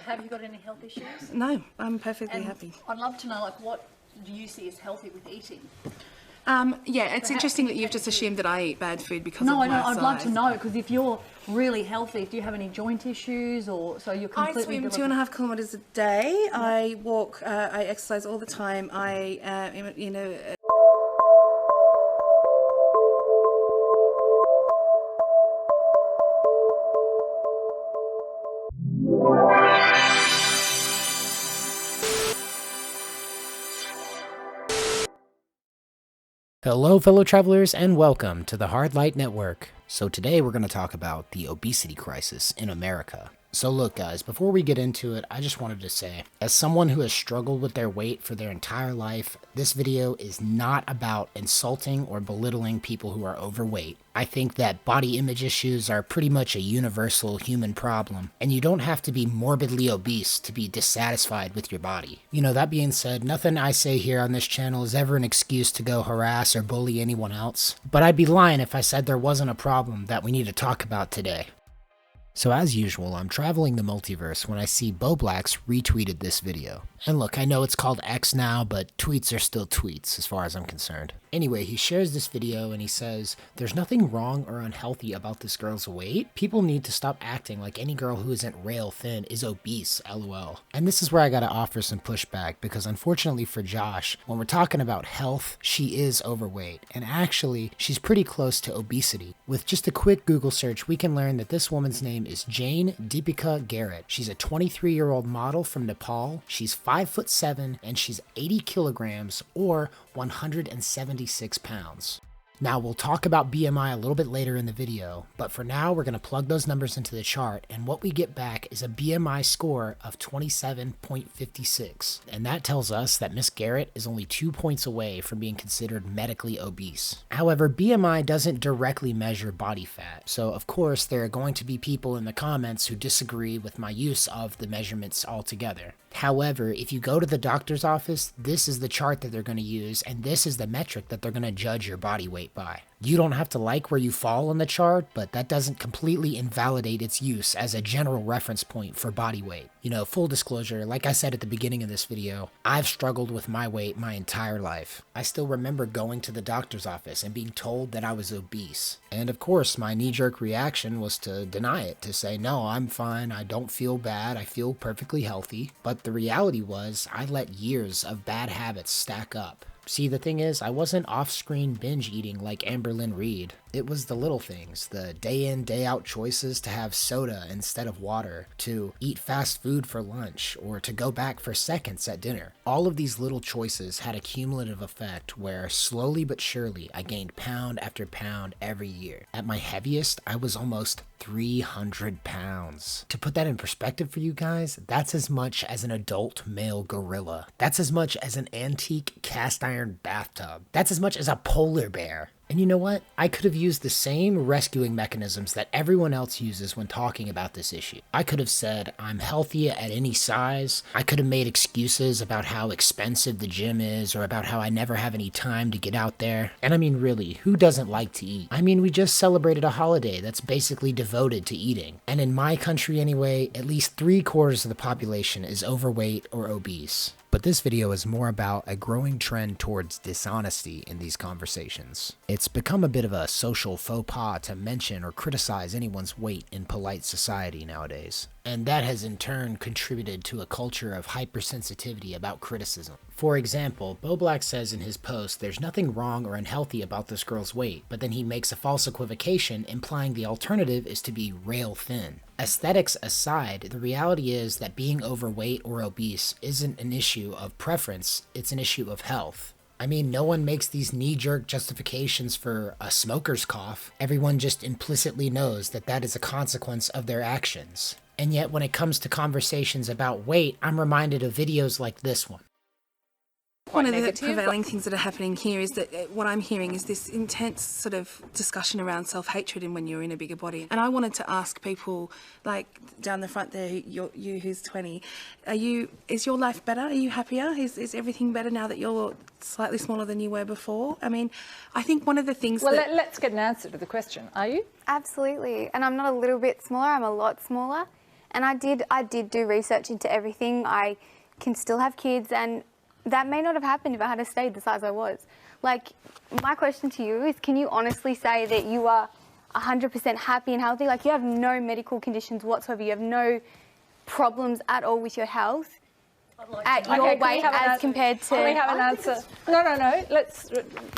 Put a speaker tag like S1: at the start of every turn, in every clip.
S1: have you got any health issues?
S2: No, I'm perfectly happy.
S1: I'd love to know, like, what do you see as healthy with eating?
S2: Yeah, it's interesting that you've just assumed that I eat bad food because of my size.
S1: No, I'd love to know, because if you're really healthy, do you have any joint issues, or so you're completely...
S2: I swim 2.5 kilometres a day. I walk, I exercise all the time.
S3: Hello fellow travelers and welcome to the Hard Light Network. So today we're going to talk about the obesity crisis in America. So look guys, before we get into it, I just wanted to say, as someone who has struggled with their weight for their entire life, this video is not about insulting or belittling people who are overweight. I think that body image issues are pretty much a universal human problem, and you don't have to be morbidly obese to be dissatisfied with your body. You know, that being said, nothing I say here on this channel is ever an excuse to go harass or bully anyone else, but I'd be lying if I said there wasn't a problem that we need to talk about today. So as usual, I'm traveling the multiverse when I see Boblax retweeted this video. And look, I know it's called X now, but tweets are still tweets as far as I'm concerned. Anyway, he shares this video and he says, "There's nothing wrong or unhealthy about this girl's weight. People need to stop acting like any girl who isn't rail thin is obese, lol." And this is where I gotta offer some pushback, because unfortunately for Josh, when we're talking about health, she is overweight. And actually, she's pretty close to obesity. With just a quick Google search, we can learn that this woman's name is Jane Deepika Garrett. She's a 23-year-old model from Nepal. She's 5'7" and she's 80 kilograms or 176 pounds. Now we'll talk about BMI a little bit later in the video, but for now we're going to plug those numbers into the chart, and what we get back is a BMI score of 27.56. And that tells us that Miss Garrett is only 2 points away from being considered medically obese. However, BMI doesn't directly measure body fat, so of course there are going to be people in the comments who disagree with my use of the measurements altogether. However, if you go to the doctor's office, this is the chart that they're going to use, and this is the metric that they're going to judge your body weight by. You don't have to like where you fall on the chart, but that doesn't completely invalidate its use as a general reference point for body weight. You know, full disclosure, like I said at the beginning of this video, I've struggled with my weight my entire life. I still remember going to the doctor's office and being told that I was obese. And of course, my knee-jerk reaction was to deny it, to say, no, I'm fine, I don't feel bad, I feel perfectly healthy. But the reality was, I let years of bad habits stack up. See, the thing is, I wasn't off-screen binge eating like Amber Lynn Reid. It was the little things, the day-in, day-out choices to have soda instead of water, to eat fast food for lunch, or to go back for seconds at dinner. All of these little choices had a cumulative effect where, slowly but surely, I gained pound after pound every year. At my heaviest, I was almost 300 pounds. To put that in perspective for you guys, that's as much as an adult male gorilla. That's as much as an antique cast iron bathtub. That's as much as a polar bear. And you know what? I could have used the same rescuing mechanisms that everyone else uses when talking about this issue. I could have said, I'm healthy at any size. I could have made excuses about how expensive the gym is, or about how I never have any time to get out there. And I mean, really, who doesn't like to eat? I mean, we just celebrated a holiday that's basically devoted to eating. And in my country anyway, at least 3/4 of the population is overweight or obese. But this video is more about a growing trend towards dishonesty in these conversations. It's become a bit of a social faux pas to mention or criticize anyone's weight in polite society nowadays. And that has in turn contributed to a culture of hypersensitivity about criticism. For example, Boblax says in his post there's nothing wrong or unhealthy about this girl's weight, but then he makes a false equivocation implying the alternative is to be rail thin. Aesthetics aside, the reality is that being overweight or obese isn't an issue of preference, it's an issue of health. I mean, no one makes these knee-jerk justifications for a smoker's cough. Everyone just implicitly knows that that is a consequence of their actions. And yet when it comes to conversations about weight, I'm reminded of videos like this one.
S2: One of the prevailing things that are happening here is that what I'm hearing is this intense sort of discussion around self-hatred and when you're in a bigger body. And I wanted to ask people, like down the front there, you who's 20, is your life better? Are you happier? Is everything better now that you're slightly smaller than you were before? I mean, I think one of the things
S1: let's get an answer to the question. Are you?
S4: Absolutely. And I'm not a little bit smaller, I'm a lot smaller. And I did do research into everything. I can still have kids, and that may not have happened if I had stayed the size I was. Like, my question to you is, can you honestly say that you are 100% happy and healthy? Like, you have no medical conditions whatsoever. You have no problems at all with your health at your weight as compared to...
S5: Can we have an answer? No.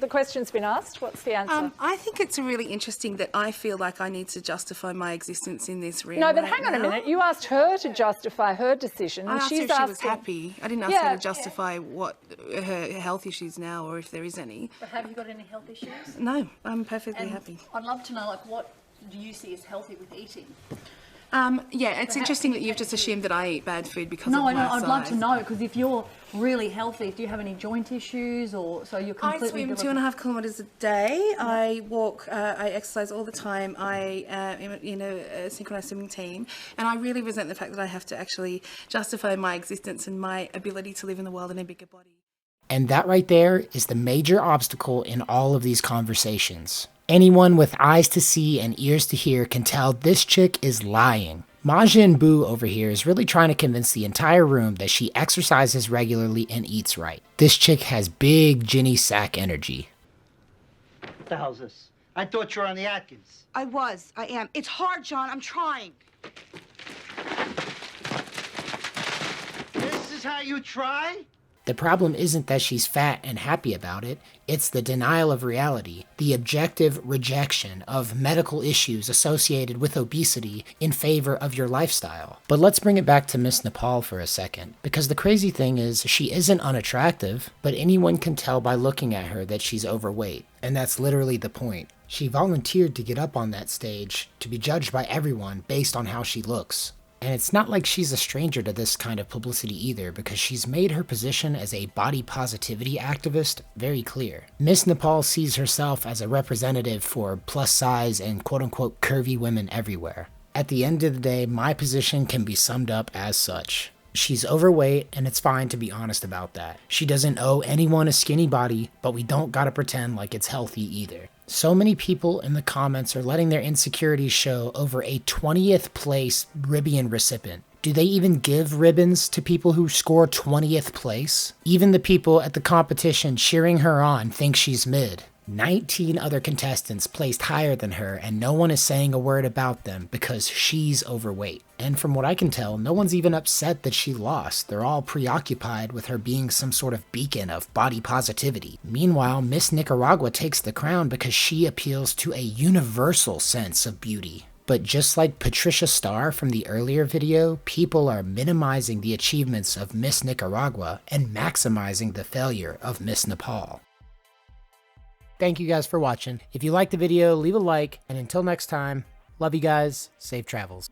S5: The question's been asked. What's the answer?
S2: I think it's really interesting that I feel like I need to justify my existence in this room.
S5: No, but hang on a minute. You asked her to justify her decision.
S2: I asked her if she was happy. I didn't ask her to justify what her health issues now, or if there is any.
S1: But have you got any health issues?
S2: No, I'm perfectly happy.
S1: I'd love to know, like, what do you see as healthy with eating?
S2: Yeah, it's interesting that you've just assumed that I eat bad food because of my size.
S1: I'd love to know, because if you're really healthy, do you have any joint issues, or so you're completely...
S2: I swim 2.5 kilometres a day. I walk, I exercise all the time. I am in a synchronised swimming team, and I really resent the fact that I have to actually justify my existence and my ability to live in the world in a bigger body.
S3: And that right there is the major obstacle in all of these conversations. Anyone with eyes to see and ears to hear can tell this chick is lying. Majin Buu over here is really trying to convince the entire room that she exercises regularly and eats right. This chick has big Ginny Sack energy.
S6: What the hell's this? I thought you were on the Atkins.
S7: I am. It's hard, John. I'm trying.
S6: This is how you try?
S3: The problem isn't that she's fat and happy about it, it's the denial of reality, the objective rejection of medical issues associated with obesity in favor of your lifestyle. But let's bring it back to Miss Nepal for a second, because the crazy thing is she isn't unattractive, but anyone can tell by looking at her that she's overweight, and that's literally the point. She volunteered to get up on that stage to be judged by everyone based on how she looks. And it's not like she's a stranger to this kind of publicity either, because she's made her position as a body positivity activist very clear. Miss Nepal sees herself as a representative for plus size and quote-unquote curvy women everywhere. At the end of the day, my position can be summed up as such. She's overweight, and it's fine to be honest about that. She doesn't owe anyone a skinny body, but we don't gotta pretend like it's healthy either. So many people in the comments are letting their insecurities show over a 20th place Ribbion recipient. Do they even give ribbons to people who score 20th place? Even the people at the competition cheering her on think she's mid. 19 other contestants placed higher than her, and no one is saying a word about them because she's overweight. And from what I can tell, no one's even upset that she lost. They're all preoccupied with her being some sort of beacon of body positivity. Meanwhile, Miss Nicaragua takes the crown because she appeals to a universal sense of beauty. But just like Patricia Starr from the earlier video, people are minimizing the achievements of Miss Nicaragua and maximizing the failure of Miss Nepal. Thank you guys for watching. If you liked the video, leave a like, and until next time, love you guys, safe travels.